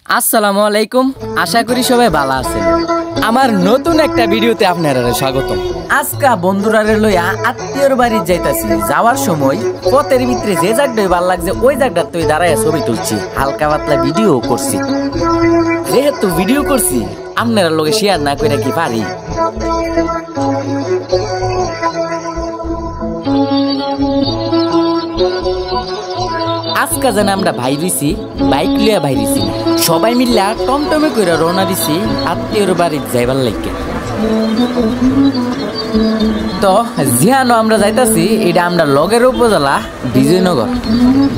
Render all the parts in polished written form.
আসসালামু আলাইকুম, আশা করি সবাই ভালো আছেন। আমার নতুন একটা ভিডিওতে আপনারা স্বাগতম। আজকে বন্ধুরা লইয়া আত্মীয়র বাড়ি যাইতাছি। যাওয়ার সময় পথের ভিতরে যে জায়গাটাই ভালো লাগছে ওই জায়গাটা তুই দাঁড়াইয়া ছবি তুলছি, হালকা পাতলা ভিডিও করছি। যেহেতু ভিডিও করছি আপনারা লগে শেয়ার না করে কি পারি। আজকে যেন আমরা ভাইরিছি, বাইক লিয়া ভাইরিছি, সবাই মিল্লা টমটমে করে রওনা দিছি আত্মীয়র বাড়ি যাইবার লাগে। তো জিহানো আমরা যাইতাছি, এটা আমরা লগের উপজেলা বিজয়নগর।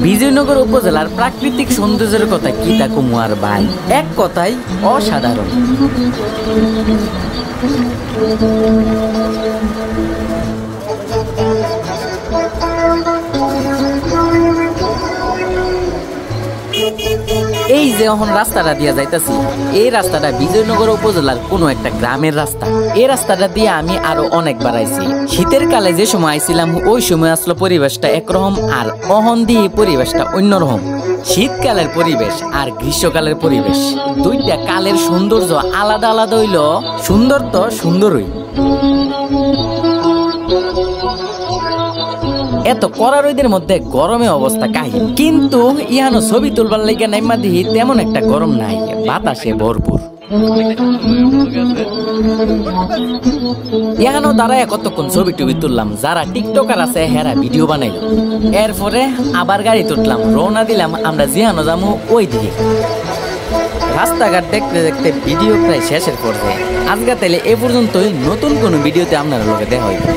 বিজয়নগর উপজেলার প্রাকৃতিক সৌন্দর্যের কথা কি তা কুমার ভাই, এক কথাই অসাধারণ। এই যে এখন রাস্তাটা দিয়ে যাইতাছি, এই রাস্তাটা বিজয়নগর উপজেলার কোনো একটা গ্রামের রাস্তা। এই রাস্তাটা দিয়ে আমি আরো অনেকবার আইছি। শীতের কালে যে সময় আইছিলাম ওই সময় আসলো পরিবেশটা একরকম, আর অহন দিয়ে পরিবেশটা অন্যরকম। শীতকালের পরিবেশ আর গ্রীষ্মকালের পরিবেশ, দুইটা কালের সৌন্দর্য আলাদা আলাদা হইল। সুন্দর তো সুন্দরই। এত কড়া রোদের মধ্যে গরমে অবস্থা কাহিল, কিন্তু ইহানো ছবি তুলবার লাগে নাইমা দিহি তেমন একটা গরম নাই, বাতাসে ভরপুর। ইহানো দাঁড়ায় কতক্ষণ ছবি টবি তুললাম, যারা টিকটকার আছে হেরা ভিডিও বানাইল। এরপরে আবার গাড়ি তুললাম, রওনা দিলাম আমরা জিহানো যামু ওই দিকে। রাস্তাঘাট দেখতে দেখতে ভিডিও প্রায় শেষের পর্যায়ে। আজকে তাইলে এ পর্যন্তই, নতুন কোনো ভিডিওতে আপনারা লোকে দেখা হইবে।